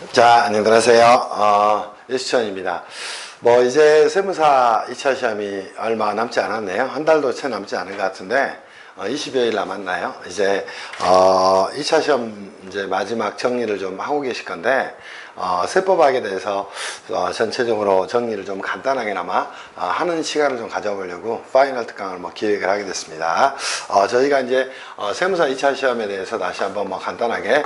자, 안녕들 하세요. 예수천입니다. 뭐, 이제 세무사 2차 시험이 얼마 남지 않았네요. 한 달도 채 남지 않은 것 같은데, 20여일 남았나요? 이제, 2차 시험 이제 마지막 정리를 좀 하고 계실 건데, 세법학에 대해서 전체적으로 정리를 좀 간단하게나마 하는 시간을 좀 가져보려고 파이널 특강을 뭐 기획을 하게 됐습니다. 저희가 이제 세무사 2차 시험에 대해서 다시 한번 뭐 간단하게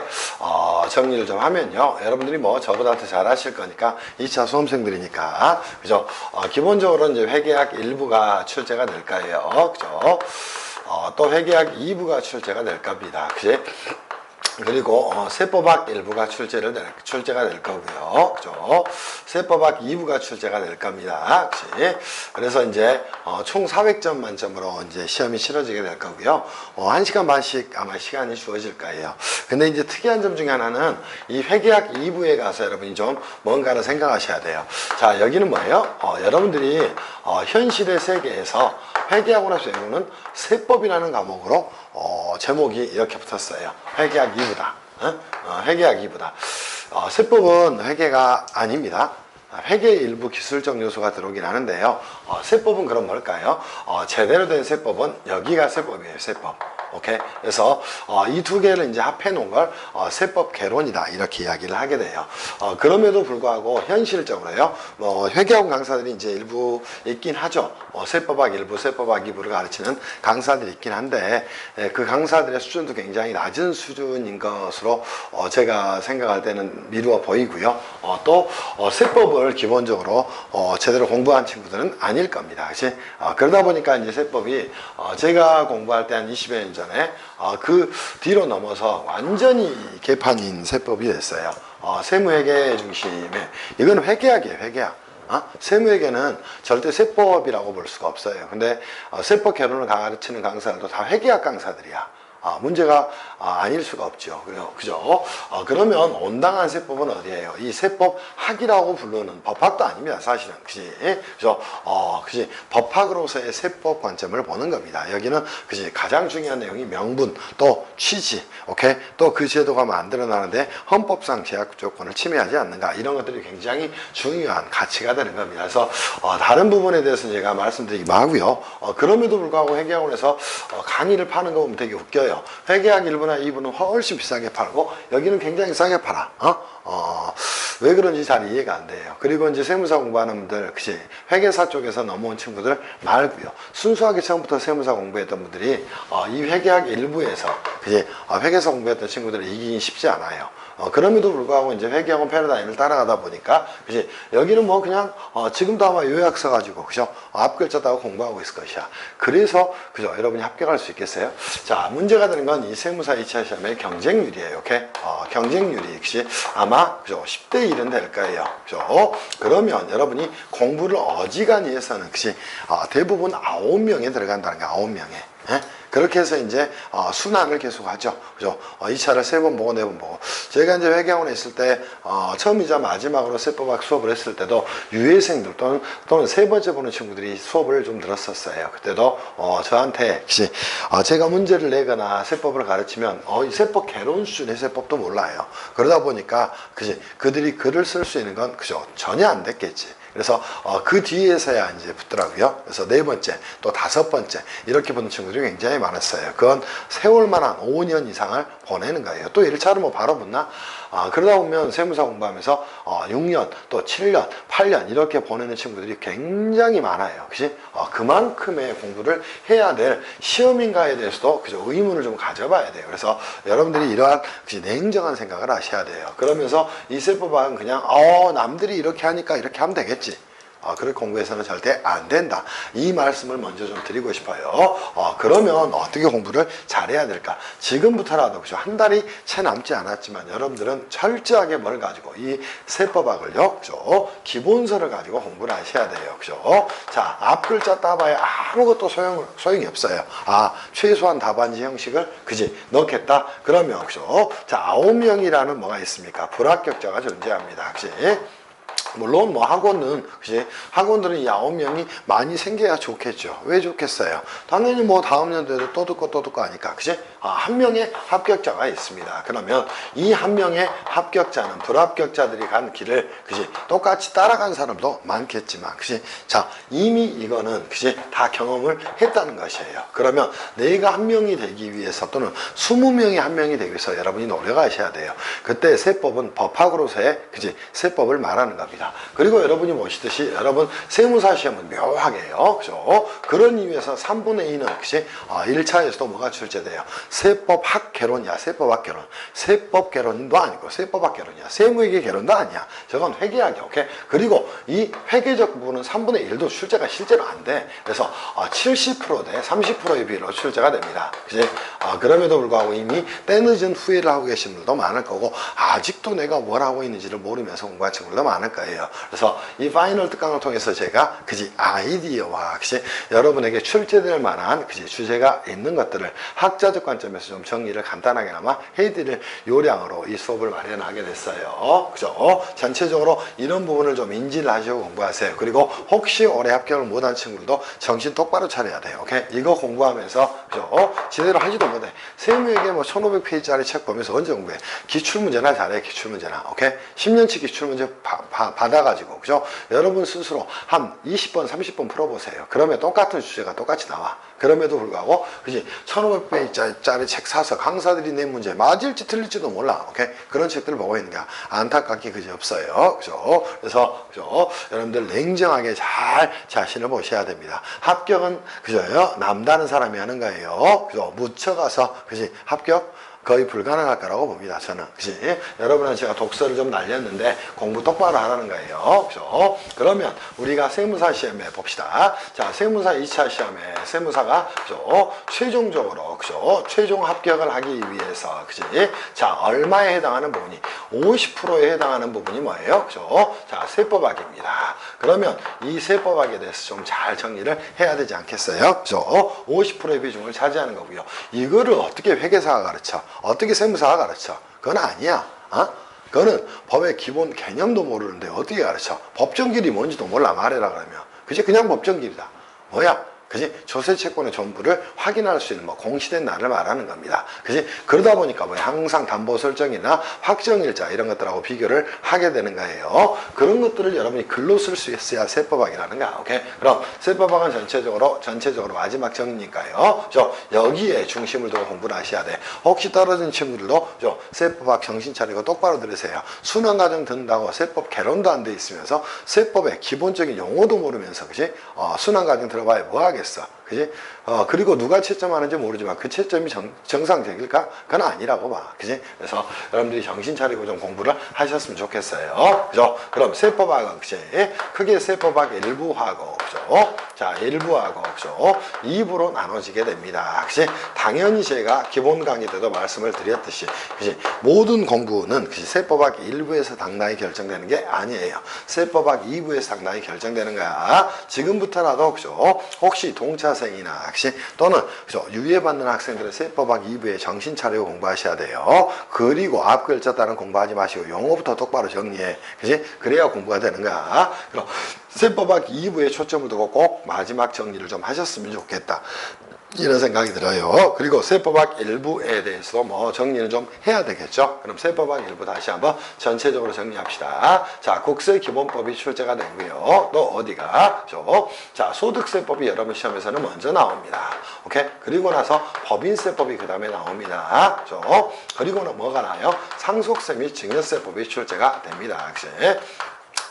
정리를 좀 하면요, 여러분들이 뭐 저보다 더 잘 하실 거니까 2차 수험생들이니까, 그죠? 기본적으로 이제 회계학 1부가 출제가 될 거예요. 그죠? 또 회계학 2부가 출제가 될 겁니다. 그지? 그리고 세법학 1부가 출제가 될 거고요. 그죠? 세법학 2부가 출제가 될 겁니다. 그치? 그래서 이제 총 400점 만점으로 이제 시험이 치러지게 될 거고요. 1시간 반씩 아마 시간이 주어질 거예요. 근데 이제 특이한 점 중에 하나는 이 회계학 2부에 가서 여러분이 좀 뭔가를 생각하셔야 돼요. 자, 여기는 뭐예요? 여러분들이 현실의 세계에서 회계학으로 배우는 세법이라는 과목으로 제목이 이렇게 붙었어요. 회계학 2부다. 회계학 2부다. 세법은 회계가 아닙니다. 회계의 일부 기술적 요소가 들어오긴 하는데요. 세법은 그럼 뭘까요? 제대로 된 세법은 여기가 세법이에요. 세법. 오케이. 그래서 이 두 개를 이제 합해 놓은 걸 세법 개론이다 이렇게 이야기를 하게 돼요. 그럼에도 불구하고 현실적으로요, 회계학 강사들이 이제 일부 있긴 하죠. 세법학 일부, 세법학 2부를 가르치는 강사들이 있긴 한데, 그 강사들의 수준도 굉장히 낮은 수준인 것으로 제가 생각할 때는 미루어 보이고요. 또 세법을 기본적으로 제대로 공부한 친구들은 아닐 겁니다. 그치? 그러다 보니까 이제 세법이 제가 공부할 때 한 20여 년 전에 그 뒤로 넘어서 완전히 개판인 세법이 됐어요. 세무회계 중심의, 이건 회계학이에요. 회계학. 세무회계는 절대 세법이라고 볼 수가 없어요. 근데 세법 개론을 가르치는 강사들도 다 회계학 강사들이야. 문제가 아닐 수가 없죠. 그죠? 그러면 온당한 세법은 어디예요? 이 세법학이라고 부르는 법학도 아닙니다. 사실은. 그지? 그죠? 그지? 법학으로서의 세법 관점을 보는 겁니다. 여기는, 그지? 가장 중요한 내용이 명분, 또 취지, 오케이? 또 그 제도가 만들어나는데 헌법상 제약 조건을 침해하지 않는가. 이런 것들이 굉장히 중요한 가치가 되는 겁니다. 그래서, 다른 부분에 대해서는 제가 말씀드리기만 하고요. 그럼에도 불구하고 회계학원에서 강의를 파는 거 보면 되게 웃겨요. 회계학 1부나 2부는 훨씬 비싸게 팔고 여기는 굉장히 싸게 팔아. 왜 그런지 잘 이해가 안 돼요. 그리고 이제 세무사 공부하는 분들, 그치? 회계사 쪽에서 넘어온 친구들 말고요. 순수하게 처음부터 세무사 공부했던 분들이 이 회계학 1부에서, 그치? 회계사 공부했던 친구들을 이기긴 쉽지 않아요. 그럼에도 불구하고 이제 회계학원 패러다임을 따라가다 보니까, 그지? 여기는 뭐 그냥, 지금도 아마 요약 써가지고, 그죠? 앞글자 따고 공부하고 있을 것이야. 그래서, 그죠? 여러분이 합격할 수 있겠어요? 자, 문제가 되는 건 이 세무사 2차 시험의 경쟁률이에요. 오케이? 경쟁률이 역시 아마, 그죠? 10대 1은 될 거예요. 그죠? 그러면 여러분이 공부를 어지간히 해서는, 그치? 대부분 9명에 들어간다는 거야. 9명에. 예? 그렇게 해서 이제 순환을 계속 하죠. 그죠? 2차를 3번 보고 4번 보고. 저희가 이제 회계학원에 있을 때 처음이자 마지막으로 세법학 수업을 했을 때도 유예생들 또는 세 번째 보는 친구들이 수업을 좀 들었었어요. 그때도 저한테 제가 문제를 내거나 세법을 가르치면 이 세법 개론 수준의 세법도 몰라요. 그러다 보니까 그들이 글을 쓸 수 있는 건 그죠? 전혀 안 됐겠지. 그래서 그 뒤에서야 이제 붙더라고요. 그래서 4번째, 또 5번째 이렇게 보는 친구들이 굉장히 많았어요. 그건 세월 만한 5년 이상을 보내는 거예요. 또 1차로 뭐 바로 붙나? 그러다 보면 세무사 공부하면서 6년, 또 7년, 8년 이렇게 보내는 친구들이 굉장히 많아요. 그치? 그만큼의 공부를 해야 될 시험인가에 대해서도 그죠? 의문을 좀 가져봐야 돼요. 그래서 여러분들이 이러한 냉정한 생각을 하셔야 돼요. 그러면서 이 세법학은 그냥 남들이 이렇게 하니까 이렇게 하면 되겠지. 그렇게 공부해서는 절대 안 된다. 이 말씀을 먼저 좀 드리고 싶어요. 그러면 어떻게 공부를 잘해야 될까? 지금부터라도, 그죠? 한 달이 채 남지 않았지만 여러분들은 철저하게 뭘 가지고 이 세법학을요, 그죠? 기본서를 가지고 공부를 하셔야 돼요. 그죠? 자, 앞글자 따봐야 아무것도 소용이 없어요. 최소한 답안지 형식을, 그지? 넣겠다? 그러면, 그죠? 자, 9명이라는 뭐가 있습니까? 불합격자가 존재합니다. 그지? 물론 뭐 학원은 그지 학원들은 이 9명이 많이 생겨야 좋겠죠. 왜 좋겠어요? 당연히 뭐 다음 연도에도 또 듣고 하니까 그지 한 명의 합격자가 있습니다. 그러면 이 한 명의 합격자는 불합격자들이 간 길을 그지 똑같이 따라간 사람도 많겠지만 그지 자 이미 이거는 그지 다 경험을 했다는 것이에요. 그러면 내가 한 명이 되기 위해서 또는 20명이 한 명이 되기 위해서 여러분이 노력하셔야 돼요. 그때 세법은 법학으로서의 그지 세법을 말하는 겁니다. 그리고 여러분이 보시듯이 여러분 세무사 시험은 묘하게요. 그죠? 그런 이유에서 3분의 2는 그치? 1차에서도 뭐가 출제돼요? 세법학 개론이야. 세법학 개론. 세법 개론도 아니고 세법학 개론이야. 세무회계 개론도 아니야. 저건 회계학이야. 오케이? 그리고 이 회계적 부분은 3분의 1도 출제가 실제로 안 돼. 그래서 70%대 30%의 비율로 출제가 됩니다. 그치? 그럼에도 불구하고 이미 때늦은 후회를 하고 계신 분들도 많을 거고 아직도 내가 뭘 하고 있는지를 모르면서 공부한 친구들도 많을 거예요. 그래서 이 파이널 특강을 통해서 제가 그지 아이디어와 그지 여러분에게 출제될 만한 그지 주제가 있는 것들을 학자적 관점에서 좀 정리를 간단하게나마 해드릴 요량으로 이 수업을 마련하게 됐어요. 그죠? 전체적으로 이런 부분을 좀 인지를 하시고 공부하세요. 그리고 혹시 올해 합격을 못한 친구들도 정신 똑바로 차려야 돼요. 오케이? 이거 공부하면서 그죠? 제대로 하지도 못해. 세무에게 뭐 1500페이지짜리 책 보면서 언제 공부해? 기출문제나 잘해. 기출문제나. 오케이? 10년치 기출문제 받아가지고 그죠? 여러분 스스로 한 20번 30번 풀어보세요. 그러면 똑같은 주제가 똑같이 나와. 그럼에도 불구하고 그지 1500페이지짜리 책 사서 강사들이 낸 문제 맞을지 틀릴지도 몰라. 오케이? 그런 책들을 보고 있는 게 안타깝게 그지 없어요. 그죠? 그래서 그죠? 여러분들 냉정하게 잘 자신을 보셔야 됩니다. 합격은 그죠요? 남다른 사람이 하는 거예요. 그죠? 묻혀가서 그지 합격 거의 불가능할 거라고 봅니다. 저는. 그치? 여러분은 제가 독서를 좀 날렸는데 공부 똑바로 하라는 거예요. 그죠? 그러면 우리가 세무사 시험에 봅시다. 자, 세무사 2차 시험에 세무사가 그죠? 최종적으로 그죠? 최종 합격을 하기 위해서 그치? 자, 얼마에 해당하는 부분이 50%에 해당하는 부분이 뭐예요? 그죠? 자, 세법학입니다. 그러면 이 세법학에 대해서 좀 잘 정리를 해야 되지 않겠어요? 그죠? 50%의 비중을 차지하는 거고요. 이거를 어떻게 회계사가 가르쳐? 어떻게 세무사가 가르쳐? 그건 아니야. 그거는 법의 기본 개념도 모르는데 어떻게 가르쳐? 법정길이 뭔지도 몰라 말해라 그러면. 그치? 그냥 법정길이다. 뭐야? 그지? 조세 채권의 전부를 확인할 수 있는 뭐 공시된 날을 말하는 겁니다. 그지? 그러다 보니까 뭐 항상 담보 설정이나 확정일자 이런 것들하고 비교를 하게 되는 거예요. 그런 것들을 여러분이 글로 쓸 수 있어야 세법학이라는 거야. 오케이? 그럼 세법학은 전체적으로 마지막 정리니까요. 여기에 중심을 두고 공부를 하셔야 돼. 혹시 떨어진 친구들도 세법학 정신 차리고 똑바로 들으세요. 순환과정 듣는다고 세법 개론도 안 돼 있으면서 세법의 기본적인 용어도 모르면서 그지? 순환과정 들어봐야 뭐 하겠어? 그지? 그리고 누가 채점하는지 모르지만 그 채점이 정상적일까? 그건 아니라고 봐. 그지? 그래서 여러분들이 정신 차리고 좀 공부를 하셨으면 좋겠어요. 그죠? 그럼 세법학은, 그지? 크게 세법학 1부하고, 그죠? 자, 1부하고, 그죠? 2부로 나눠지게 됩니다. 그지? 당연히 제가 기본 강의 때도 말씀을 드렸듯이, 그지? 모든 공부는, 그지? 세법학 1부에서 당락이 결정되는 게 아니에요. 세법학 2부에서 당락이 결정되는 거야. 지금부터라도, 그죠? 혹시 동차생이나 또는 그죠? 유예받는 학생들은 세법학 2부에 정신 차리고 공부하셔야 돼요. 그리고 앞글자 따른 공부하지 마시고 용어부터 똑바로 정리해. 그지? 그래야 공부가 되는 거야. 그럼 세법학 2부에 초점을 두고 꼭 마지막 정리를 좀 하셨으면 좋겠다. 이런 생각이 들어요. 그리고 세법학 1부에 대해서도 뭐 정리는 좀 해야 되겠죠. 그럼 세법학 1부 다시 한번 전체적으로 정리합시다. 자, 국세기본법이 출제가 되고요. 또 어디가? 자, 소득세법이 여러분 시험에서는 먼저 나옵니다. 오케이? 그리고 나서 법인세법이 그 다음에 나옵니다. 그리고는 뭐가 나요? 상속세 및 증여세법이 출제가 됩니다. 그치?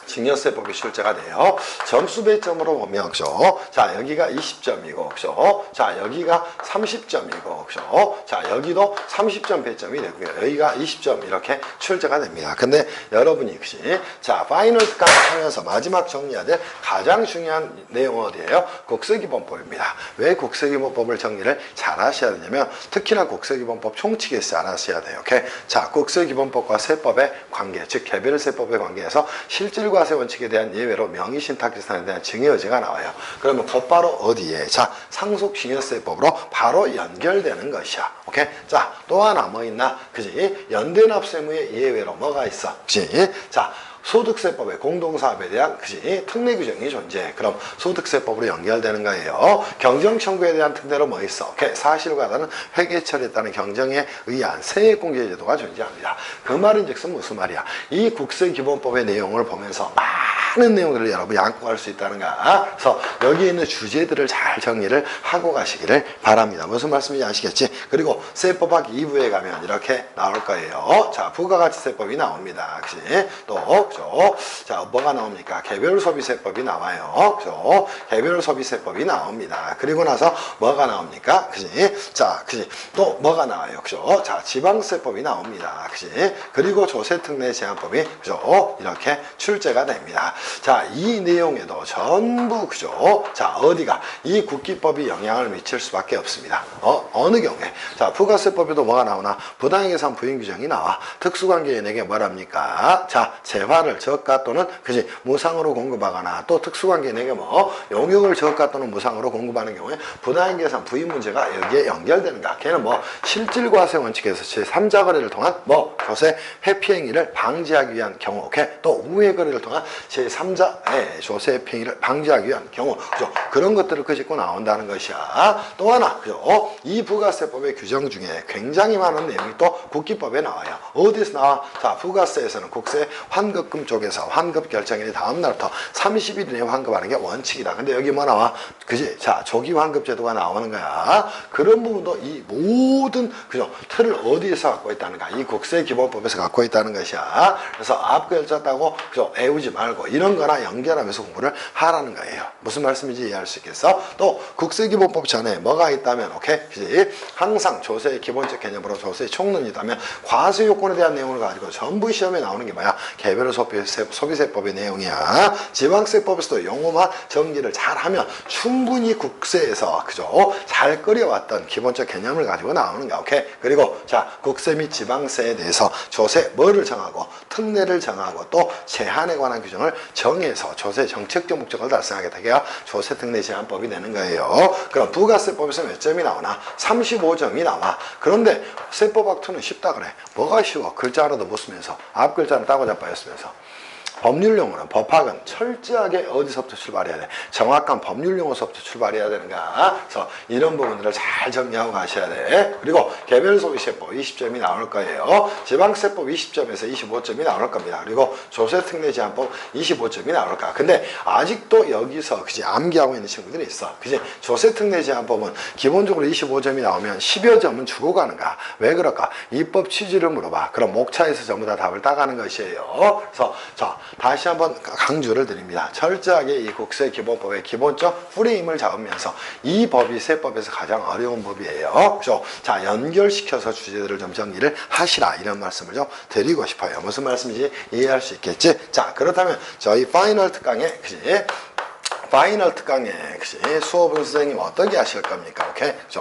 증여세법이 출제가 돼요. 점수 배점으로 보면, 그죠? 자, 여기가 20점이고, 그죠? 자, 여기가 30점이고, 그죠? 자, 여기도 30점 배점이 되고요. 여기가 20점 이렇게 출제가 됩니다. 근데 여러분이, 그지? 자, 파이널 특강 하면서 마지막 정리해야 될 가장 중요한 내용은 어디예요? 국세기본법입니다. 왜 국세기본법을 정리를 잘 하셔야 되냐면, 특히나 국세기본법 총칙에서 잘 하셔야 돼요. 오케이? 자, 국세기본법과 세법의 관계, 즉, 개별세법의 관계에서 실질과 과세 원칙에 대한 예외로 명의신탁재산에 대한 증여의제가 나와요. 그러면 곧바로 어디에? 자, 상속증여세법으로 바로 연결되는 것이야. 오케이? 자, 또 하나 뭐 있나? 그지? 연대납세무의 예외로 뭐가 있어? 그지? 자, 소득세법의 공동사업에 대한 그지 특례 규정이 존재해. 그럼 소득세법으로 연결되는 거예요. 경정청구에 대한 특례로 뭐 있어? 오케이. 사실과 다른 회계 처리에 따른 경정에 의한 세액공제제도가 존재합니다. 그 말인즉슨 무슨 말이야? 이 국세기본법의 내용을 보면서 많은 내용들을 여러분이 안고 갈 수 있다는가. 그래서 여기 있는 주제들을 잘 정리를 하고 가시기를 바랍니다. 무슨 말씀인지 아시겠지? 그리고 세법학 2부에 가면 이렇게 나올 거예요. 자, 부가가치세법이 나옵니다. 그치? 또, 그죠? 자, 뭐가 나옵니까? 개별소비세법이 나와요. 그죠? 개별소비세법이 나옵니다. 그리고 나서 뭐가 나옵니까? 그치? 자, 그치? 또 뭐가 나와요? 그죠? 자, 지방세법이 나옵니다. 그치? 그리고 조세특례제한법이, 그죠? 이렇게 출제가 됩니다. 자, 이 내용에도 전부, 그죠? 자, 어디가? 이 국기법이 영향을 미칠 수밖에 없습니다. 어느 경우에? 자, 부가세법에도 뭐가 나오나? 부당계산 부인 규정이 나와. 특수관계인에게 뭐랍니까? 자, 재화를 저가 또는, 그지? 무상으로 공급하거나, 또 특수관계인에게 뭐, 용역을 저가 또는 무상으로 공급하는 경우에 부당계산 부인 문제가 여기에 연결되는가? 걔는 뭐, 실질과세 원칙에서 제3자 거래를 통한 뭐, 조세 회피 행위를 방지하기 위한 경우, 오케이? 또 우회 거래를 통한 제3자의 조세 회피 행위를 방지하기 위한 경우, 그죠? 그런 것들을 끄집고 나온다는 것이야. 또 하나, 그죠? 이 부가세법의 규정 중에 굉장히 많은 내용이 또 국기법에 나와요. 어디서 나와? 자, 부가세에서는 국세 환급금 쪽에서 환급 결정일이 다음 날부터 30일 이내에 환급하는 게 원칙이다. 근데 여기 뭐 나와? 그지? 자, 조기 환급 제도가 나오는 거야. 그런 부분도 이 모든, 그죠? 틀을 어디에서 갖고 있다는가? 이 국세기본법에서 갖고 있다는 것이야. 그래서 앞글자다고, 그죠? 애우지 말고 이런 거나 연결하면서 공부를 하라는 거예요. 무슨 말씀인지 이해할 수 있겠어? 또 국세기본법 전에 뭐가 있다면, 오케이? 그지? 항상 조세의 기본적 개념으로 조세의 총론이 있다면 과세 요건에 대한 내용을 가지고 전부 시험에 나오는 게 뭐야? 개별 소비세법의 내용이야. 지방세법에서도 용어만 정리를 잘하면 충분히 국세에서, 그죠? 잘 끓여왔던 기본적 개념을 가지고 나오는 거야. 오케이? 그리고 자, 국세 및 지방세에 대해서 조세 뭐를 정하고 특례를 정하고 또 제한에 관한 규정을 정해서 조세 정책적 목적을 달성하게 되게야 조세 특례 제한법이 되는 거예요. 그럼 부가세법에서 몇 점이 나오나? 35점이 나와. 그런데 세법학2는 쉽다 그래. 뭐가 쉬워? 글자 하나도 못 쓰면서 앞 글자는 따고잡아야 쓰면서. 법률용어는 법학은 철저하게 어디서부터 출발해야 돼? 정확한 법률용어서부터 출발해야 되는가? 그래서 이런 부분들을 잘 정리하고 가셔야 돼. 그리고 개별소비세법 20점이 나올 거예요. 지방세법 20점에서 25점이 나올 겁니다. 그리고 조세특례제한법 25점이 나올 거야. 근데 아직도 여기서 그지 암기하고 있는 친구들이 있어. 그지? 조세특례제한법은 기본적으로 25점이 나오면 10여 점은 주고 가는가? 왜 그럴까? 입법 취지를 물어봐. 그럼 목차에서 전부 다 답을 따가는 것이에요. 그래서 자, 다시 한번 강조를 드립니다. 철저하게 이 국세기본법의 기본적 프레임을 잡으면서 이 법이 세법에서 가장 어려운 법이에요. 그죠? 자, 연결시켜서 주제들을 좀 정리를 하시라. 이런 말씀을 좀 드리고 싶어요. 무슨 말씀인지 이해할 수 있겠지? 자, 그렇다면 저희 파이널 특강에, 그지? 파이널 특강에 그치? 수업은 선생님 어떻게 하실 겁니까? 오케이? 그죠?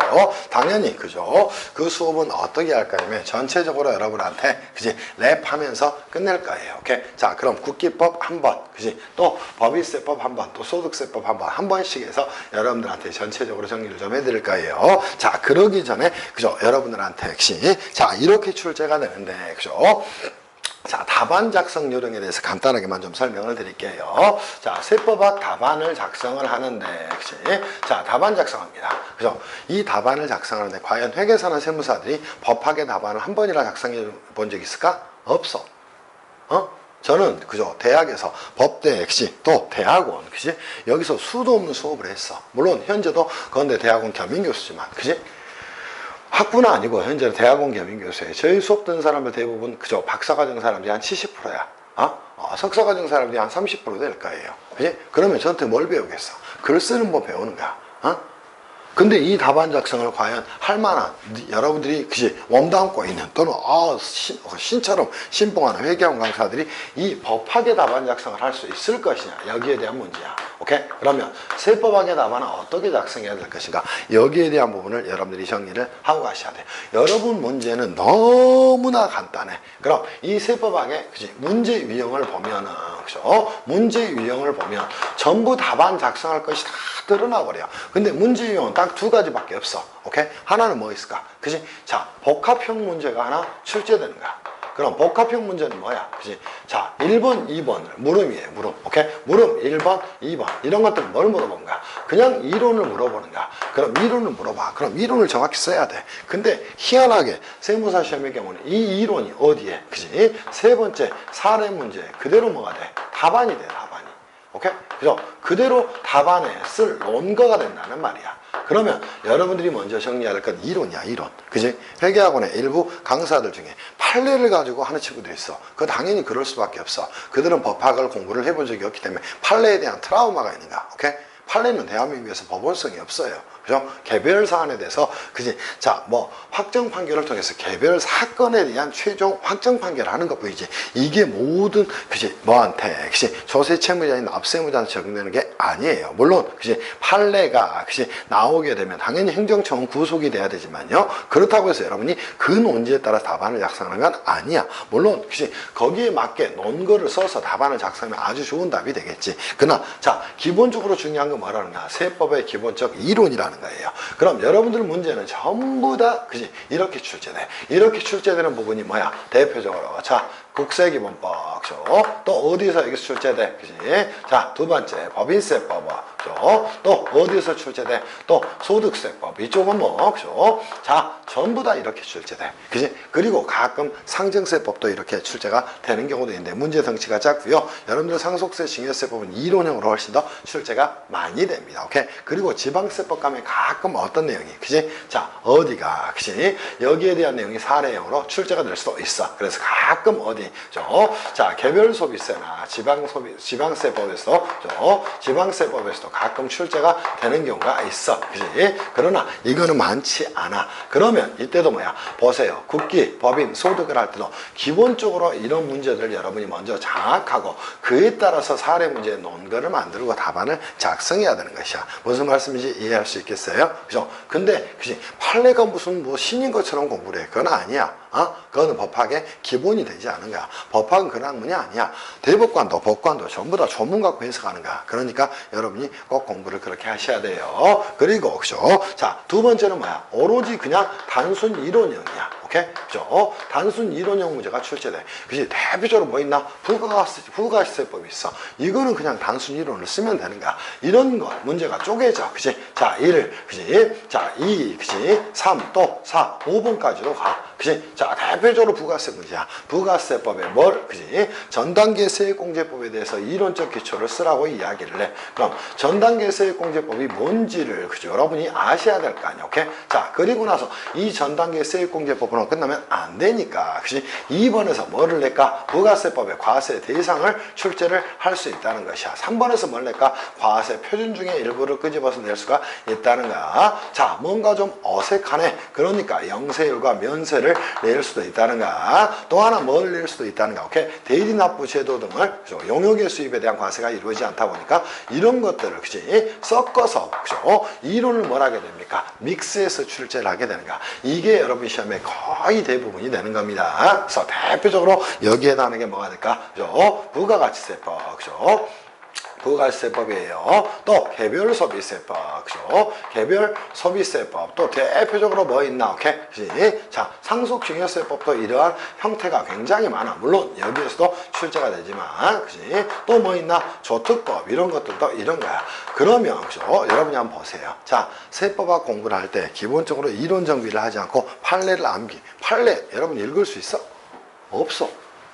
당연히 그죠? 그 수업은 어떻게 할 거냐면 전체적으로 여러분한테 그치? 랩하면서 끝낼 거예요. 오케이? 자, 그럼 국기법 한 번, 그치? 또 법인세법 한 번, 또 소득세법 한 번씩 해서 여러분들한테 전체적으로 정리를 좀 해드릴 거예요. 자, 그러기 전에 그죠? 여러분들한테 그치? 자, 이렇게 출제가 되는데 그죠? 자, 답안 작성 요령에 대해서 간단하게만 좀 설명을 드릴게요. 자, 세법학 답안을 작성을 하는데, 그치? 자, 답안 작성합니다. 그죠? 이 답안을 작성하는데, 과연 회계사나 세무사들이 법학의 답안을 한 번이나 작성해 본 적 있을까? 없어. 저는, 그죠? 대학에서 법대, 그치? 또 대학원, 그치? 여기서 수도 없는 수업을 했어. 물론, 현재도 건대 대학원 겸임교수지만, 그치? 학부는 아니고 현재는 대학원 겸임교수예요. 저희 수업 듣는 사람들 대부분 그저 박사과정 사람들이 한 70%야. 석사과정 사람들이 한 30% 될 거예요. 그치? 그러면 저한테 뭘 배우겠어? 글 쓰는 법 배우는 거야. 근데 이 답안 작성을 과연 할 만한 여러분들이 그치 몸담고 있는 또는 신처럼 신봉하는 회계원 강사들이 이 법학의 답안 작성을 할 수 있을 것이냐, 여기에 대한 문제야. 오케이? 그러면 세법학의 답안은 어떻게 작성해야 될 것인가, 여기에 대한 부분을 여러분들이 정리를 하고 가셔야 돼. 여러분 문제는 너무나 간단해. 그럼 이 세법학의 그치 문제 유형을 보면은, 그죠? 문제 유형을 보면 전부 답안 작성할 것이 다 드러나 버려. 근데 문제 유형은 딱 두 가지밖에 없어. 오케이? 하나는 뭐 있을까? 그치? 자, 복합형 문제가 하나 출제되는 거야. 그럼 복합형 문제는 뭐야? 그지? 자, 1번, 2번을 물음이에요, 물음. 오케이? 물음 1번, 2번. 이런 것들은 뭘 물어보는 거야? 그냥 이론을 물어보는 거야. 그럼 이론을 물어봐. 그럼 이론을 정확히 써야 돼. 근데 희한하게 세무사 시험의 경우는 이 이론이 어디에? 그지? 세 번째 사례 문제 그대로 뭐가 돼? 답안이 돼, 답안이. 오케이? 그죠? 그대로 답안에 쓸 논거가 된다는 말이야. 그러면 여러분들이 먼저 정리해야 될 건 이론이야, 이론. 그지? 회계학원의 일부 강사들 중에 판례를 가지고 하는 친구들이 있어. 그 당연히 그럴 수밖에 없어. 그들은 법학을 공부를 해본 적이 없기 때문에 판례에 대한 트라우마가 있는가. 오케이? 판례는 대한민국에서 법원성이 없어요. 그죠? 개별 사안에 대해서, 그지? 자, 뭐, 확정 판결을 통해서 개별 사건에 대한 최종 확정 판결을 하는 것 뿐이지. 이게 모든, 그지? 뭐한테, 그지? 조세 채무자인 납세무자한테 적용되는 게 아니에요. 물론, 그지? 판례가, 그지? 나오게 되면 당연히 행정청은 구속이 돼야 되지만요. 그렇다고 해서 여러분이 그 논지에 따라 답안을 작성하는 건 아니야. 물론, 그지? 거기에 맞게 논거를 써서 답안을 작성하면 아주 좋은 답이 되겠지. 그러나, 자, 기본적으로 중요한 건 뭐라는가? 세법의 기본적 이론이라는 거예요. 그럼 여러분들 문제는 전부 다 그지 이렇게 출제돼. 이렇게 출제되는 부분이 뭐야? 대표적으로 자 국세기본법, 또 어디서 여기서 출제돼? 그지? 자, 두 번째 법인세법, 또 어디서 출제돼? 또 소득세법. 이쪽은 뭐, 그죠? 자, 전부 다 이렇게 출제돼. 그지? 그리고 가끔 상증세법도 이렇게 출제가 되는 경우도 있는데 문제 덩치가 작고요. 여러분들 상속세, 증여세법은 이론형으로 훨씬 더 출제가 많이 됩니다. 오케이? 그리고 지방세법 가면 가끔 어떤 내용이, 그지? 자, 어디가, 그지? 여기에 대한 내용이 사례형으로 출제가 될 수도 있어. 그래서 가끔 어디, 자, 개별 소비세나 지방세법에서, 지방세법에서도 가끔 출제가 되는 경우가 있어. 그지? 그러나 이거는 많지 않아. 그러면 이때도 뭐야? 보세요. 국기, 법인, 소득을 할 때도 기본적으로 이런 문제들을 여러분이 먼저 장악하고 그에 따라서 사례 문제의 논거를 만들고 답안을 작성해야 되는 것이야. 무슨 말씀인지 이해할 수 있겠어요? 그죠? 근데, 그지? 판례가 무슨 뭐 신인 것처럼 공부를 해. 그건 아니야. 그거는 법학의 기본이 되지 않은 거야. 법학은 그런 학문이 아니야. 대법관도 법관도 전부 다 전문 갖고 해석하는 거야. 그러니까 여러분이 꼭 공부를 그렇게 하셔야 돼요. 그리고 그죠? 자, 두 번째는 뭐야? 오로지 그냥 단순 이론형이야. 오케이? 그죠? 단순 이론형 문제가 출제돼. 그지? 대표적으로 뭐 있나? 부가세법이 있어. 이거는 그냥 단순 이론을 쓰면 되는 거야. 이런 거 문제가 쪼개져. 그지? 자, 1, 그지? 자, 2, 그지? 3, 또 4, 5번까지도 가. 그지? 자, 대표적으로 부가세 문제야. 부가세법에 뭘, 그지? 전단계 세액공제법에 대해서 이론적 기초를 쓰라고 이야기를 해. 그럼 전단계 세액공제법이 뭔지를, 그죠? 여러분이 아셔야 될 거 아니야. 오케이? 자, 그리고 나서 이 전단계 세액공제법으로 끝나면 안 되니까, 그지? 2번에서 뭐를 낼까? 부가세법의 과세 대상을 출제를 할 수 있다는 것이야. 3번에서 뭘 낼까? 과세 표준 중에 일부를 끄집어서 낼 수가 있다는 거야. 자, 뭔가 좀 어색하네. 그러니까 영세율과 면세를 낼 수도 있다는가. 또 하나 뭘 낼 수도 있다는가. 오케이? 대리납부 제도 등을, 그죠? 용역의 수입에 대한 과세가 이루어지지 않다 보니까 이런 것들을, 그지? 섞어서, 그죠? 이론을 뭘 하게 됩니까? 믹스해서 출제를 하게 되는가. 이게 여러분 시험에 거의 대부분이 되는 겁니다. 그래서 대표적으로 여기에 나오는 게 뭐가 될까? 그죠? 부가가치세법, 그죠? 부가세법이에요. 또 개별 소비세법, 그죠? 개별 소비세법. 또 대표적으로 뭐 있나? 오케이? 그치? 자, 상속증여세법도 이러한 형태가 굉장히 많아. 물론 여기에서도 출제가 되지만, 그치? 또 뭐 있나? 조특법 이런 것들도 이런 거야. 그러면, 그죠? 여러분이 한번 보세요. 자, 세법학 공부를 할 때 기본적으로 이론 정비를 하지 않고 판례를 암기. 판례 여러분 읽을 수 있어? 없어.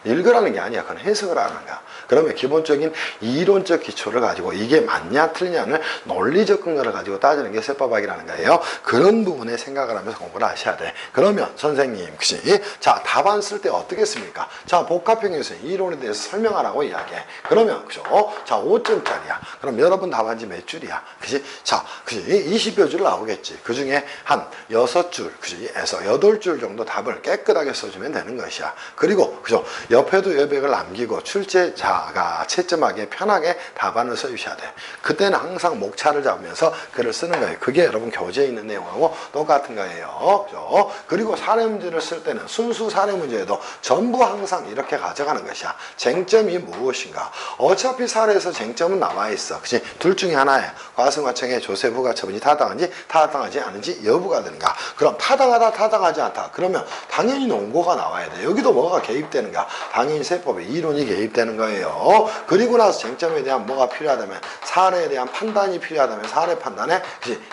읽으라는 게 아니야. 그건 해석을 하는 거야. 그러면 기본적인 이론적 기초를 가지고 이게 맞냐 틀리냐는 논리적 근거를 가지고 따지는 게 세법학이라는 거예요. 그런 부분에 생각을 하면서 공부를 하셔야 돼. 그러면 선생님, 그치? 자, 답안 쓸 때 어떻게 씁니까? 자, 복합형에서 이론에 대해서 설명하라고 이야기해. 그러면, 그죠? 자, 5점짜리야. 그럼 여러분 답안지 몇 줄이야? 그치? 자, 그치? 20여 줄 나오겠지. 그 중에 한 6줄, 그치? 에서 8줄 정도 답을 깨끗하게 써주면 되는 것이야. 그리고, 그죠? 옆에도 여백을 남기고 출제자가 채점하기에 편하게 답안을 써주셔야 돼요. 그때는 항상 목차를 잡으면서 글을 쓰는 거예요. 그게 여러분 교재에 있는 내용하고 똑같은 거예요. 그죠? 그리고 사례 문제를 쓸 때는 순수 사례 문제에도 전부 항상 이렇게 가져가는 것이야. 쟁점이 무엇인가? 어차피 사례에서 쟁점은 나와 있어. 그치? 둘 중에 하나야. 과승과청의 조세부가 처분이 타당한지 타당하지 않은지 여부가 되는가? 그럼 타당하다 타당하지 않다. 그러면 당연히 논거가 나와야 돼. 여기도 뭐가 개입되는가? 당연히 세법에 이론이 개입되는 거예요. 그리고 나서 쟁점에 대한 뭐가 필요하다면 사례에 대한 판단이 필요하다면 사례 판단에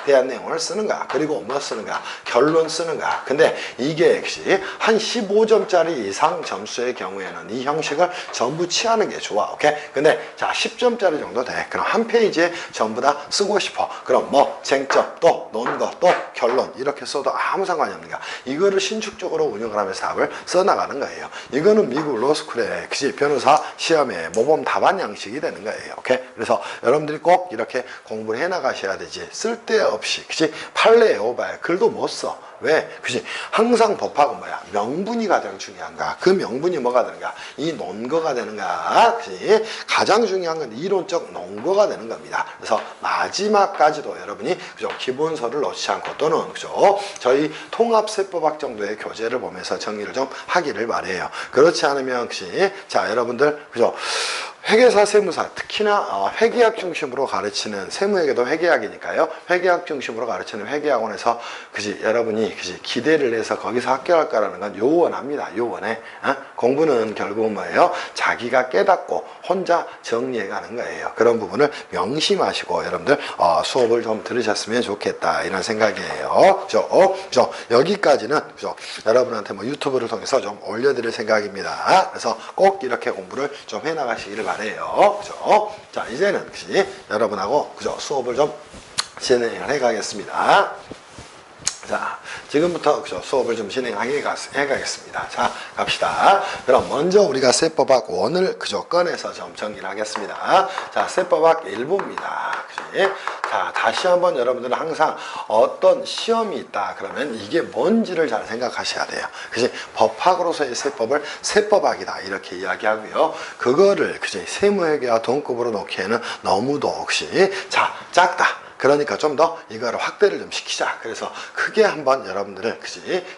대한 내용을 쓰는 거야. 그리고 뭐 쓰는 거야? 결론 쓰는 거야. 근데 이게 역시 한 15점짜리 이상 점수의 경우에는 이 형식을 전부 취하는 게 좋아. 오케이? 근데 자 10점짜리 정도 돼. 그럼 한 페이지에 전부 다 쓰고 싶어. 그럼 뭐 쟁점 또 논거 또 결론 이렇게 써도 아무 상관이 없는 거야. 이거를 신축적으로 운영을 하면서 답을 써나가는 거예요. 이거는 미국 로스쿨의 변호사 시험의 모범 답안 양식이 되는 거예요. 오케이? 그래서 여러분들이 꼭 이렇게 공부를 해 나가셔야 되지. 쓸데없이 판례 오바야 글도 못 써. 왜? 그치? 항상 법학은 뭐야? 명분이 가장 중요한가? 그 명분이 뭐가 되는가? 이 논거가 되는가? 그치? 가장 중요한 건 이론적 논거가 되는 겁니다. 그래서 마지막까지도 여러분이 그죠? 기본서를 놓지 않고 또는 그죠? 저희 통합세법학 정도의 교재를 보면서 정리를 좀 하기를 바래요. 그렇지 않으면 그치? 자, 여러분들 그죠? 회계사 세무사 특히나 회계학 중심으로 가르치는 세무회계도 회계학이니까요. 회계학 중심으로 가르치는 회계학원에서 여러분이 기대를 해서 거기서 합격할 거라는 건 요원합니다. 요원해. 공부는 결국은 뭐예요? 자기가 깨닫고 혼자 정리해 가는 거예요. 그런 부분을 명심하시고 여러분들 수업을 좀 들으셨으면 좋겠다 이런 생각이에요. 그죠? 여기까지는 그죠? 여러분한테 뭐 유튜브를 통해서 좀 올려드릴 생각입니다. 그래서 꼭 이렇게 공부를 좀 해나가시기를 바래요. 그죠? 자, 이제는 여러분하고 그죠? 수업을 좀 진행을 해 가겠습니다. 자, 지금부터 그죠? 수업을 좀 진행해 가겠습니다. 자, 갑시다. 그럼 먼저 우리가 세법학 1을 그죠? 꺼내서 좀 정리를 하겠습니다. 자, 세법학 1부입니다. 그지? 자, 다시 한번 여러분들은 항상 어떤 시험이 있다. 그러면 이게 뭔지를 잘 생각하셔야 돼요. 그지? 법학으로서의 세법을 세법학이다. 이렇게 이야기하고요. 그거를 그지? 세무회계와 동급으로 놓기에는 너무도 혹시 작다. 그러니까 좀 더 이거를 확대를 좀 시키자. 그래서 크게 한번 여러분들은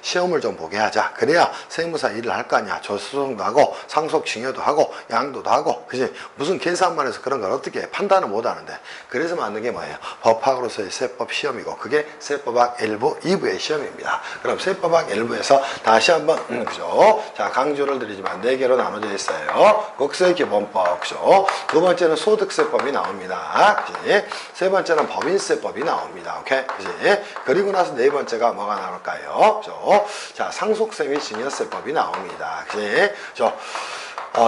시험을 좀 보게 하자. 그래야 세무사 일을 할 거 아니야. 조수송도 하고 상속 증여도 하고 양도도 하고 그지? 무슨 계산만 해서 그런 걸 어떻게 해? 판단을 못 하는데. 그래서 만든 게 뭐예요? 법학으로서의 세법 시험이고 그게 세법학 1부, 2부의 시험입니다. 그럼 세법학 1부에서 다시 한번 그죠? 자, 강조를 드리지만 4개로 나눠져 있어요. 국세기본법 그죠? 두 번째는 소득세법이 나옵니다. 그지? 세 번째는 법인세법이 나옵니다. 오케이? 그지? 그리고 나서 네 번째가 뭐가 나올까요? 자, 상속세 및 증여세법이 나옵니다. 그지?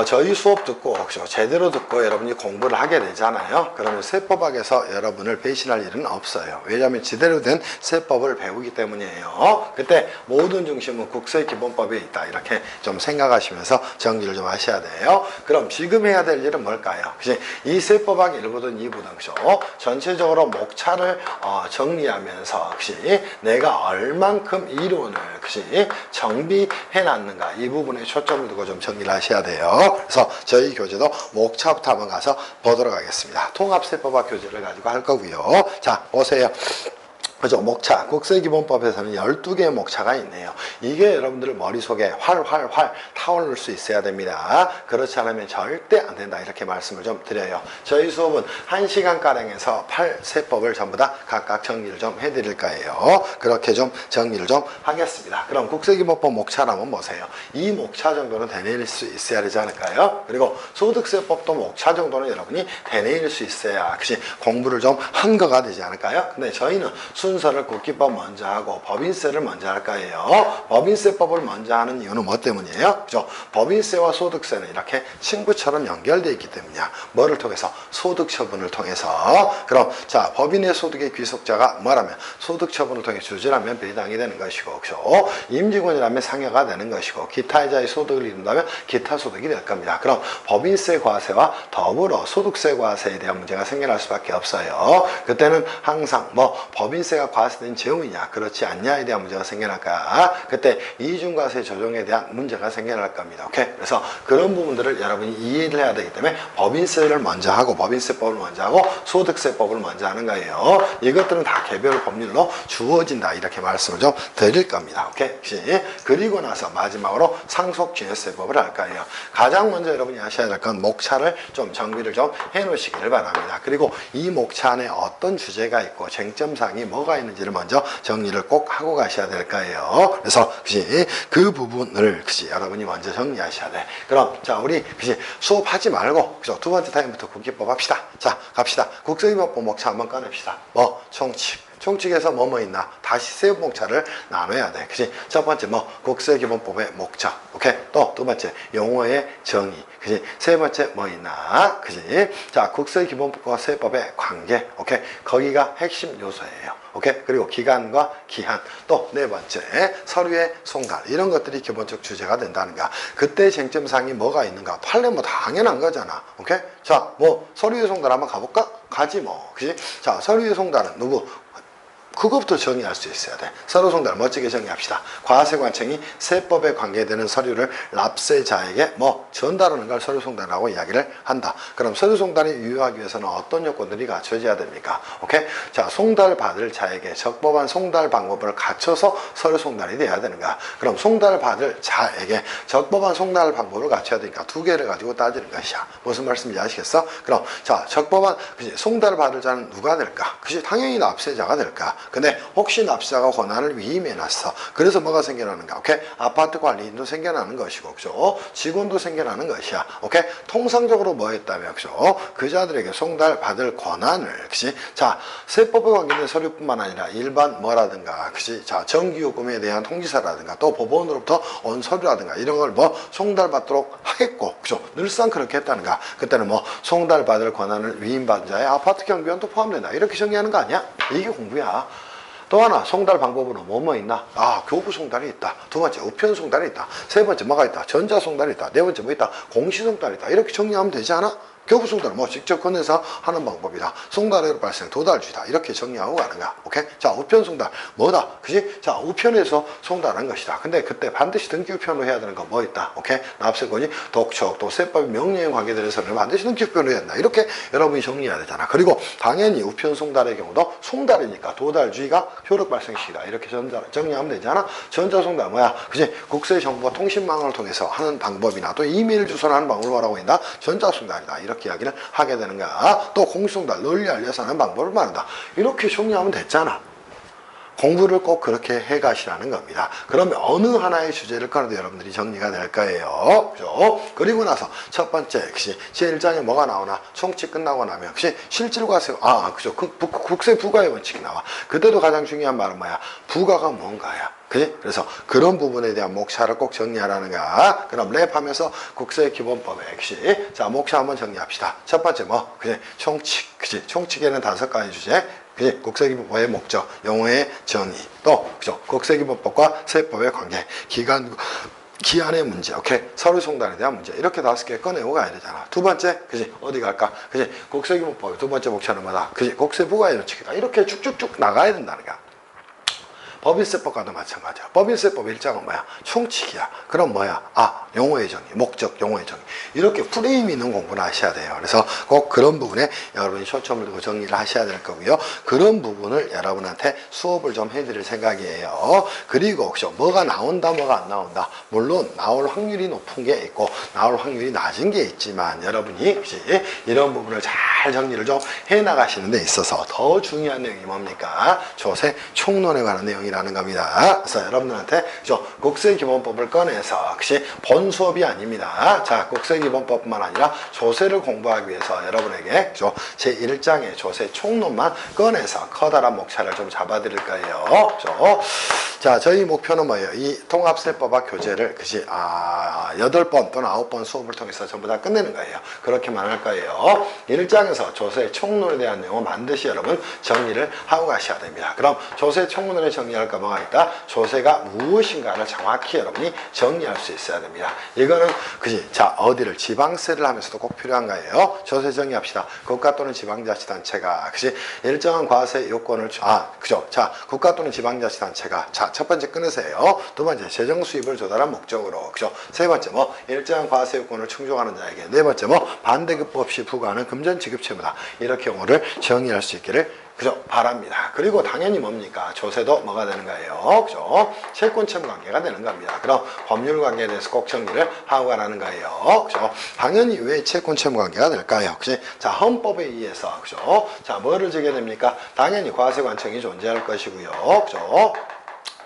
저희 수업 듣고 제대로 듣고 여러분이 공부를 하게 되잖아요. 그러면 세법학에서 여러분을 배신할 일은 없어요. 왜냐하면 제대로 된 세법을 배우기 때문이에요. 그때 모든 중심은 국세기본법에 있다. 이렇게 좀 생각하시면서 정리를 좀 하셔야 돼요. 그럼 지금 해야 될 일은 뭘까요? 그치? 이 세법학 1부든 2부든 전체적으로 목차를 정리하면서 그치? 내가 얼만큼 이론을 그치? 정비해 놨는가 이 부분에 초점을 두고 좀 정리를 하셔야 돼요. 그래서 저희 교재도 목차부터 한번 가서 보도록 하겠습니다. 통합세법학 교재를 가지고 할 거고요. 자, 보세요. 그죠? 목차. 국세기본법에서는 12개의 목차가 있네요. 이게 여러분들 머릿속에 활활활 타오를 수 있어야 됩니다. 그렇지 않으면 절대 안 된다. 이렇게 말씀을 좀 드려요. 저희 수업은 1시간가량에서 8세법을 전부 다 각각 정리를 좀 해드릴 거예요. 그렇게 좀 정리를 좀 하겠습니다. 그럼 국세기본법 목차를 한번 보세요. 이 목차 정도는 되뇌일 수 있어야 되지 않을까요? 그리고 소득세법도 목차 정도는 여러분이 되뇌일 수 있어야 공부를 좀 한 거가 되지 않을까요? 근데 저희는 순서를 국기법 먼저 하고 법인세를 먼저 할 거예요. 법인세법을 먼저 하는 이유는 뭐 때문이에요? 그죠? 법인세와 소득세는 이렇게 친구처럼 연결되어 있기 때문이야. 뭐를 통해서? 소득 처분을 통해서. 그럼 자, 법인의 소득의 귀속자가 뭐라면 소득 처분을 통해 주주라면 배당이 되는 것이고, 그죠? 임직원이라면 상여가 되는 것이고, 기타이자의 소득을 이룬다면 기타 소득이 될 겁니다. 그럼 법인세 과세와 더불어 소득세 과세에 대한 문제가 생겨날 수밖에 없어요. 그때는 항상 뭐 법인세가 과세된 제후이냐 그렇지 않냐에 대한 문제가 생겨날까? 그때 이중과세 조정에 대한 문제가 생겨날 겁니다. 오케이? 그래서 그런 부분들을 여러분이 이해를 해야 되기 때문에 법인세를 먼저 하고, 법인세법을 먼저 하고, 소득세법을 먼저 하는 거예요. 이것들은 다 개별 법률로 주어진다, 이렇게 말씀을 좀 드릴 겁니다. 오케이? 그리고 나서 마지막으로 상속증여세법을 할 거예요. 가장 먼저 여러분이 아셔야 될 건 목차를 좀 정비를 좀 해 놓으시기를 바랍니다. 그리고 이 목차 안에 어떤 주제가 있고 쟁점사항이 뭐가 있는지를 먼저 정리를 꼭 하고 가셔야 될 거예요. 그래서 그 부분을 여러분이 먼저 정리하셔야 돼. 그럼 자, 우리 수업하지 말고 그죠? 두 번째 타임부터 국기법 합시다. 자, 갑시다. 국세기본법 목차 한번 꺼냅시다. 뭐 총칙. 총칙에서 뭐뭐 있나? 다시 세 목차를 나눠야 돼. 그치? 첫 번째 뭐 국세기본법의 목차. 오케이? 또 두 번째 용어의 정의. 그치? 세 번째 뭐 있나? 그치? 자, 국세기본법과 세법의 관계. 오케이? 거기가 핵심 요소예요. 오케이? 그리고 기간과 기한. 또 네 번째 서류의 송달. 이런 것들이 기본적 주제가 된다는 거야. 그때 쟁점사항이 뭐가 있는가? 판례 뭐 당연한 거잖아. 오케이? 자, 뭐 서류의 송달 한번 가볼까? 가지 뭐. 그치? 자, 서류의 송달은 누구? 그것부터 정의할 수 있어야 돼. 서류 송달 멋지게 정의합시다. 과세관청이 세법에 관계되는 서류를 납세자에게 뭐 전달하는 걸 서류 송달이라고 이야기를 한다. 그럼 서류 송달이 유효하기 위해서는 어떤 요건들이 갖춰져야 됩니까? 오케이? 자, 송달 받을 자에게 적법한 송달 방법을 갖춰서 서류 송달이 돼야 되는 거야. 그럼 송달 받을 자에게 적법한 송달 방법을 갖춰야 되니까 두 개를 가지고 따지는 것이야. 무슨 말씀인지 아시겠어? 그럼 자, 적법한 송달 받을 자는 누가 될까? 그치? 당연히 납세자가 될까? 근데 혹시 납세자가 권한을 위임해놨어. 그래서 뭐가 생겨나는가? 오케이? 아파트 관리인도 생겨나는 것이고, 그죠? 직원도 생겨나는 것이야. 오케이? 통상적으로 뭐 했다면, 그죠? 그자들에게 송달 받을 권한을, 그치? 자, 세법에 관계된 서류뿐만 아니라 일반 뭐라든가, 그치? 자, 정기요금에 대한 통지서라든가, 또 법원으로부터 온 서류라든가, 이런 걸 뭐 송달 받도록 하겠고, 그죠? 늘상 그렇게 했다는가? 그때는 뭐 송달 받을 권한을 위임받은 자의 아파트 경비원도 포함된다. 이렇게 정의하는 거 아니야? 이게 공부야. 또 하나 송달 방법으로 뭐뭐 있나? 아, 교부 송달이 있다. 두 번째 우편 송달이 있다. 세 번째 뭐가 있다? 전자 송달이 있다. 네 번째 뭐 있다? 공시 송달이 있다. 이렇게 정리하면 되지 않아? 교부 송달은 뭐 직접 꺼내서 하는 방법이다. 송달으로 발생 도달주의다. 이렇게 정리하고 가는 거야. 오케이? 자, 우편 송달 뭐다? 그지? 자, 우편에서 송달한 것이다. 근데 그때 반드시 등기 우편으로 해야 되는 거 뭐 있다? 오케이? 납세권이 독촉 또 세법의 명령에 관계되는 서류를 반드시 등기 우편으로 해야 된다. 이렇게 여러분이 정리해야 되잖아. 그리고 당연히 우편 송달의 경우도 송달이니까 도달주의가 효력 발생시키다. 이렇게 정리하면 되잖아. 전자 송달 뭐야? 그지? 국세 정보가 통신망을 통해서 하는 방법이나 또 이메일 주소를 하는 방법을 뭐라고 한다? 전자 송달이다. 이렇게 이야기를 하게 되는 거야. 또 공시송달 널리 알려서 하는 방법을 말한다. 이렇게 정리하면 됐잖아. 공부를 꼭 그렇게 해 가시라는 겁니다. 그러면 어느 하나의 주제를 꺼내도 여러분들이 정리가 될 거예요. 그죠? 그리고 나서 첫 번째, 제1장에 뭐가 나오나? 총칙 끝나고 나면, 실질과세, 그죠? 국세 부과의 원칙이 나와. 그때도 가장 중요한 말은 뭐야? 부과가 뭔가야. 그지? 그래서 그런 부분에 대한 목차를 꼭 정리하라는 거야. 그럼 랩하면서 국세기본법의 핵심. 자, 목차 한번 정리합시다. 첫 번째 뭐? 그지? 총칙. 그지? 총칙에는 5가지 주제. 그지? 국세기본법의 목적, 용어의 정의, 또 그죠? 국세기본법과 세법의 관계, 기한의 문제, 오케이? 서류 송달에 대한 문제, 이렇게 5개 꺼내고 가야 되잖아. 두 번째, 그지? 어디 갈까? 그지? 국세기본법의 두 번째 목차는 뭐다? 그지? 국세부과의 원칙이다. 이렇게 쭉쭉쭉 나가야 된다는 거야. 법인세법과도 마찬가지야. 법인세법 1장은 뭐야? 총칙이야. 그럼 뭐야? 용어의 정의, 목적, 용어의 정의. 이렇게 프레임 있는 공부를 하셔야 돼요. 그래서 꼭 그런 부분에 여러분이 초점을 두고 정리를 하셔야 될 거고요. 그런 부분을 여러분한테 수업을 좀 해드릴 생각이에요. 그리고 뭐가 나온다, 뭐가 안 나온다. 물론 나올 확률이 높은 게 있고 나올 확률이 낮은 게 있지만 여러분이 이런 부분을 잘 정리를 좀 해나가시는 데 있어서 더 중요한 내용이 뭡니까? 조세 총론에 관한 내용이라는 겁니다. 그래서 여러분들한테 국세기본법을 꺼내서 본 수업이 아닙니다. 자, 국세기본법뿐만 아니라 조세를 공부하기 위해서 여러분에게 제1장의 조세 총론만 꺼내서 커다란 목차를 좀 잡아드릴 거예요. 자, 저희 목표는 뭐예요? 이 통합세법학 교재를, 그치? 8번 또는 9번 수업을 통해서 전부 다 끝내는 거예요. 그렇게만 할 거예요. 1장에서 조세 총론에 대한 내용은 반드시 여러분 정리를 하고 가셔야 됩니다. 그럼 조세 총론에 정리할 거 뭐가 있다? 조세가 무엇인가를 정확히 여러분이 정리할 수 있어야 됩니다. 이거는, 그치? 자, 어디를 지방세를 하면서도 꼭 필요한 거예요. 조세 정리합시다. 국가 또는 지방자치단체가, 그치? 일정한 과세 요건을, 그죠? 자, 국가 또는 지방자치단체가, 자, 첫 번째 끊으세요. 두 번째, 재정 수입을 조달한 목적으로, 그죠? 세 번째, 뭐, 일정한 과세 요건을 충족하는 자에게. 네 번째, 뭐, 반대급 없이 부과하는 금전 지급 채무다. 이렇게 경우를 정의할 수 있기를, 그죠? 바랍니다. 그리고 당연히 뭡니까? 조세도 뭐가 되는 거예요? 그죠? 채권 채무 관계가 되는 겁니다. 그럼 법률 관계에 대해서 꼭 정리를 하고 가라는 거예요. 그죠? 당연히 왜 채권 채무 관계가 될까요? 그치? 자, 헌법에 의해서, 그죠? 자, 뭐를 지게 됩니까? 당연히 과세 관청이 존재할 것이고요. 그죠?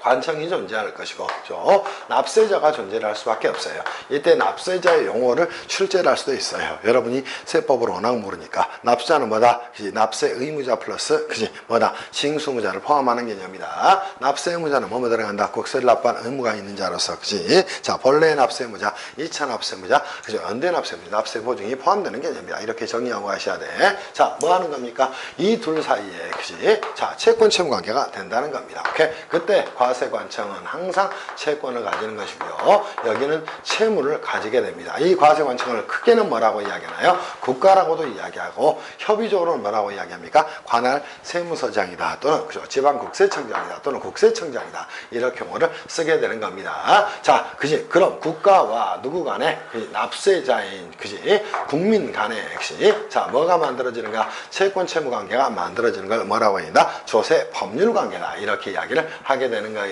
관청이 존재할 것이고, 그죠? 납세자가 존재를 할 수밖에 없어요. 이때 납세자의 용어를 출제를 할 수도 있어요. 여러분이 세법을 워낙 모르니까. 납세자는 뭐다? 그치? 납세 의무자 플러스, 그치? 뭐다? 징수무자를 포함하는 개념이다. 납세 의무자는 뭐뭐 들어간다? 국세를 납부한 의무가 있는 자로서, 그치? 자, 본래 납세 의무자, 2차 납세 의무자, 그죠? 연대 납세 의무자, 납세 보증이 포함되는 개념이다. 이렇게 정리하고 가셔야 돼. 자, 뭐 하는 겁니까? 이 둘 사이에, 그치? 자, 채권 채무 관계가 된다는 겁니다. 오케이? 그때 과세관청은 항상 채권을 가지는 것이고요. 여기는 채무를 가지게 됩니다. 이 과세관청을 크게는 뭐라고 이야기하나요? 국가라고도 이야기하고 협의적으로는 뭐라고 이야기합니까? 관할 세무서장이다 또는 그죠? 지방국세청장이다 또는 국세청장이다. 이런 경우를 쓰게 되는 겁니다. 자, 그지? 그럼 국가와 누구 간에 납세자인 그지? 국민 간에 역시 자, 뭐가 만들어지는가? 채권 채무 관계가 만들어지는 걸 뭐라고 한다? 조세 법률 관계다. 이렇게 이야기를 하게 되는 거예요.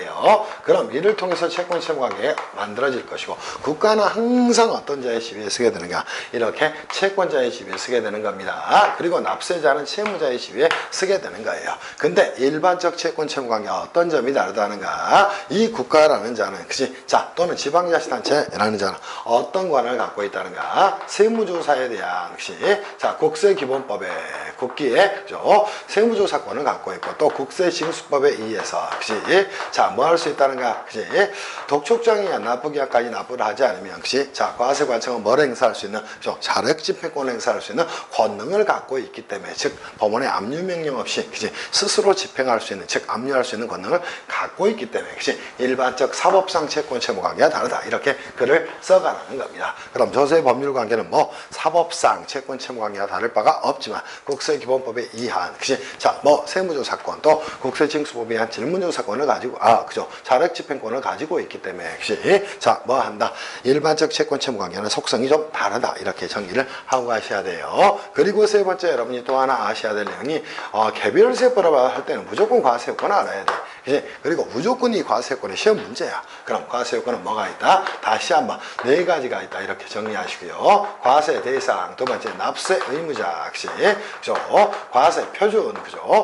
그럼 이를 통해서 채권 채무 관계가 만들어질 것이고 국가는 항상 어떤 자의 지위에 쓰게 되는가? 이렇게 채권자의 지위에 쓰게 되는 겁니다. 그리고 납세자는 채무자의 지위에 쓰게 되는 거예요. 근데 일반적 채권 채무 관계가 어떤 점이 다르다는가? 이 국가라는 자는 그치? 자, 또는 지방자치단체라는 자는 어떤 권한을 갖고 있다는가? 세무조사에 대한 그치? 자, 국세기본법에 국기에 그죠? 세무조사권을 갖고 있고 또 국세징수법에 의해서 그치? 자, 뭐 할 수 있다는가? 그치? 독촉장이야 납부기한까지 납부를 하지 않으면 그치? 자, 과세관청은 뭘 행사할 수 있는? 그죠? 자력집행권을 행사할 수 있는 권능을 갖고 있기 때문에 즉 법원의 압류명령 없이 그치? 스스로 집행할 수 있는 즉 압류할 수 있는 권능을 갖고 있기 때문에 그치? 일반적 사법상 채권 채무 관계가 다르다. 이렇게 글을 써가라는 겁니다. 그럼 조세 법률 관계는 뭐 사법상 채권 채무 관계가 다를 바가 없지만 국세기본법에 의한 그치? 자, 뭐 세무조사권 또 국세징수법에 의한 질문조사권을 가지고 그죠? 자력집행권을 가지고 있기 때문에 그치? 자, 뭐 한다? 일반적 채권 채무 관계는 속성이 좀 다르다. 이렇게 정리를 하고 가셔야 돼요. 그리고 세 번째 여러분이 또 하나 아셔야 될 내용이 개별세법을 할 때는 무조건 과세요건을 알아야 돼. 그치? 그리고 무조건 이 과세요건이 시험 문제야. 그럼 과세요건은 뭐가 있다? 다시 한번 네 가지가 있다. 이렇게 정리하시고요. 과세 대상, 두 번째 납세 의무자, 그치? 그죠? 과세 표준, 그죠?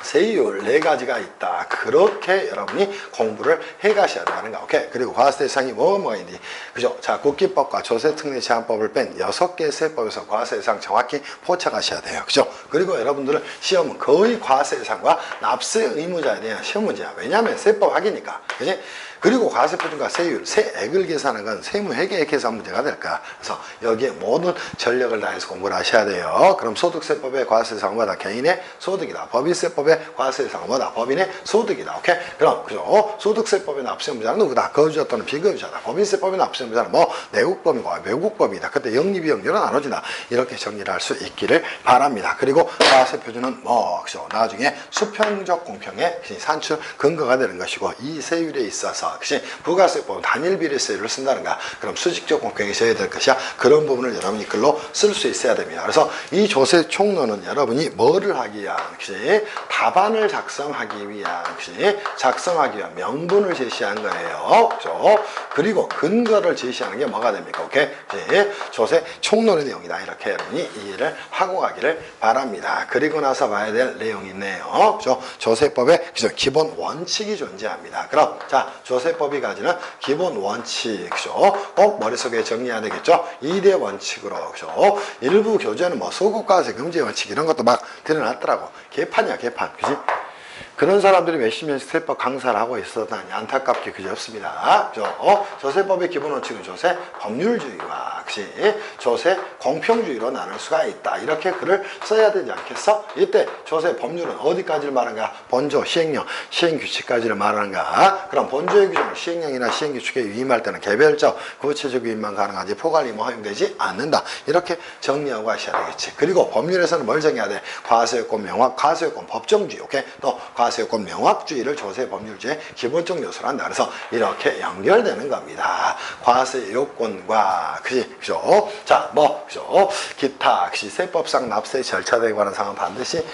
세율 네 가지가 있다. 그렇게 여러분이 공부를 해 가셔야 된다는 거. 오케이. 그리고 과세 대상이 뭐가 있니? 그죠? 자, 국기법과 조세특례 제한법을 뺀 6개 세법에서 과세 대상 정확히 포착하셔야 돼요. 그죠? 그리고 여러분들은 시험은 거의 과세 대상과 납세 의무자에 대한 시험 문제야. 왜냐하면 세법 학이니까. 그지? 그리고 과세표준과 세율, 세액을 계산하는 건 세무회계 계산 문제가 될까. 그래서 여기에 모든 전력을 다해서 공부를 하셔야 돼요. 그럼 소득세법의 과세대상은 뭐다? 개인의 소득이다. 법인세법의 과세대상은 뭐다? 법인의 소득이다. 오케이? 그럼 그죠? 소득세법의 납세의무자는 누구다? 거주자 또는 비거주자다. 법인세법의 납세의무자는 뭐 내국법이고 외국법이다. 그때 영리비영리로 나눠진다. 이렇게 정리를 할 수 있기를 바랍니다. 그리고 과세표준은 뭐 그죠? 나중에 수평적 공평의 산출 근거가 되는 것이고 이 세율에 있어서 그치? 부가세법은 단일 비례세율을 쓴다는가? 그럼 수직적 공평이 있어야 될 것이야. 그런 부분을 여러분이 글로 쓸 수 있어야 됩니다. 그래서 이 조세 총론은 여러분이 뭐를 하기 위한, 그치? 답안을 작성하기 위한, 그치? 작성하기 위한 명분을 제시한 거예요. 그죠? 그리고 근거를 제시하는 게 뭐가 됩니까? 오케이? 그치? 조세 총론의 내용이다. 이렇게 여러분이 이해를 하고 가기를 바랍니다. 그리고 나서 봐야 될 내용이 있네요. 그죠? 조세법에 그죠? 기본 원칙이 존재합니다. 그럼 자, 조세법이 가지는 기본 원칙, 그죠? 꼭 머릿속에 정리해야 되겠죠? 2대 원칙으로, 그죠? 일부 교재는 뭐 소득과세 금지 원칙 이런 것도 막 드러났더라고. 개판이야, 개판, 그지? 그런 사람들이 몇십 년씩 세법 강사를 하고 있었다니 안타깝게 그지없습니다. 조세법의 기본 원칙은 조세 법률주의와 조세 공평주의로 나눌 수가 있다. 이렇게 글을 써야 되지 않겠어? 이때 조세 법률은 어디까지를 말하는가? 본조, 시행령, 시행규칙까지를 말하는가? 그럼 본조의 규정을 시행령이나 시행규칙에 위임할 때는 개별적, 구체적 위임만 가능하지 포괄임은 허용되지 않는다. 이렇게 정리하고 가셔야 되겠지. 그리고 법률에서는 뭘 정해야 돼? 과세요건 명확, 과세요건 법정주의, 오케이? 또 과세요건 명확주의를 조세 법률주의 기본적 요소로 한다. 그래서 이렇게 연결되는 겁니다. 과세요건과 그죠? 자, 그죠? 기타 세법상 납세 절차에 관한 사항은 반드시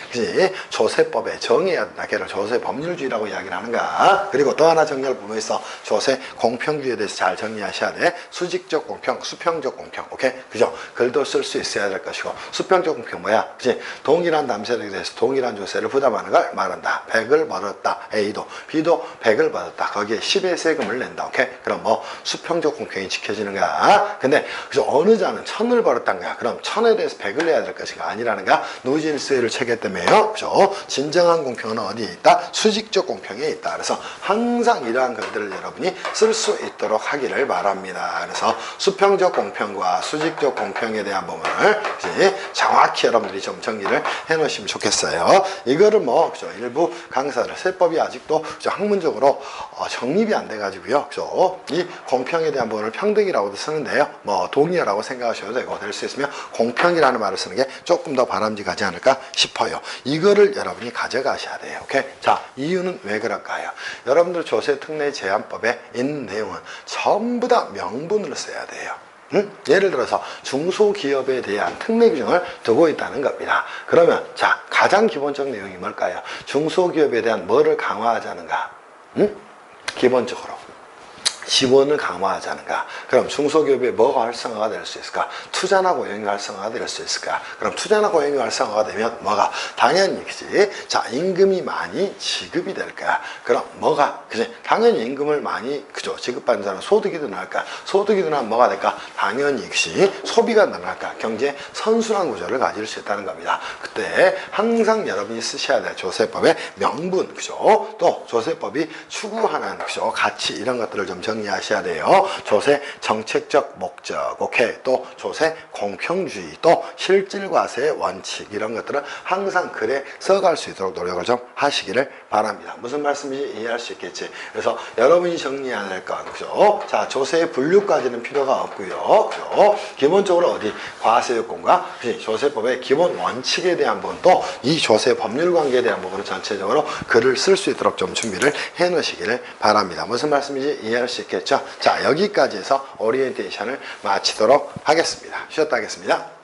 조세법에 정의해야 된다. 걔를 조세 법률주의라고 이야기를 하는가. 그리고 또 하나 정리할 부분이 있어. 조세 공평주의에 대해서 잘 정리하셔야 돼. 수직적 공평, 수평적 공평, 오케이? 그죠? 글도 쓸 수 있어야 될 것이고, 수평적 공평 뭐야? 그지? 동일한 남세력에 대해서 동일한 조세를 부담하는 걸 말한다. 100을 받았다. A도, B도 100을 받았다. 거기에 10의 세금을 낸다. 오케이? 그럼 수평적 공평이 지켜지는가? 근데 그죠? 어느 자는 1000을 벌었단 거야. 그럼 1000에 대해서 100을 내야 될 것인가? 아니라는 거야. 누진세율 체계 때문에요. 그죠? 진정한 공평은 어디에 있다? 수직적 공평에 있다. 그래서 항상 이러한 글들을 여러분이 쓸 수 있도록 하기를 바랍니다. 그래서 수평적 공평과 수직적 공평에 대한 부분을 정확히 여러분들이 좀 정리를 해 놓으시면 좋겠어요. 이거를 그죠? 일부 강사들 세법이 아직도 그죠? 학문적으로 정립이 안 돼 가지고요. 그죠? 이 공평에 대한 부분을 평등이라고도 쓰는데요. 동의어라고 생각하셔도 되고 될 수 있으면 공평이라는 말을 쓰는 게 조금 더 바람직하지 않을까 싶어요. 이거를 여러분이 가져가셔야 돼요. 오케이? 자, 이유는 왜 그럴까요? 여러분들 조세특례 제한법에 있는 내용은 전부 다 명분으로 써야 돼요. 응? 예를 들어서 중소기업에 대한 특례 규정을 두고 있다는 겁니다. 그러면 자, 가장 기본적 내용이 뭘까요? 중소기업에 대한 뭐를 강화하자는가? 응? 기본적으로 지원을 강화하자는가? 그럼 중소기업에 뭐가 활성화가 될 수 있을까? 투자나 고용이 활성화가 될 수 있을까? 그럼 투자나 고용이 활성화가 되면 뭐가? 당연히 그지? 자, 임금이 많이 지급이 될 거야. 그럼 뭐가? 그지? 당연히 임금을 많이 그죠? 지급받는 사람은 소득이 늘어날까? 소득이 늘어나면 뭐가 될까? 당연히 그지? 소비가 늘어날까? 경제 선순환 구조를 가질 수 있다는 겁니다. 그때 항상 여러분이 쓰셔야 될 조세법의 명분, 그죠? 또 조세법이 추구하는 그죠? 가치 이런 것들을 좀 정리하셔야 돼요. 조세 정책적 목적, 오케이. 또 조세 공평주의, 또 실질과세의 원칙 이런 것들은 항상 글에 써갈 수 있도록 노력을 좀 하시기를 바랍니다. 무슨 말씀인지 이해할 수 있겠지. 그래서 여러분이 정리해야 될 건 그죠? 자, 조세의 분류까지는 필요가 없고요. 그죠? 기본적으로 어디 과세요건과 조세법의 기본 원칙에 대한 부분, 또 이 조세 법률 관계에 대한 부분을 전체적으로 글을 쓸 수 있도록 좀 준비를 해 놓으시기를 바랍니다. 무슨 말씀인지 이해할 수 있겠죠? 자, 여기까지 해서 오리엔테이션을 마치도록 하겠습니다. 쉬었다 하겠습니다.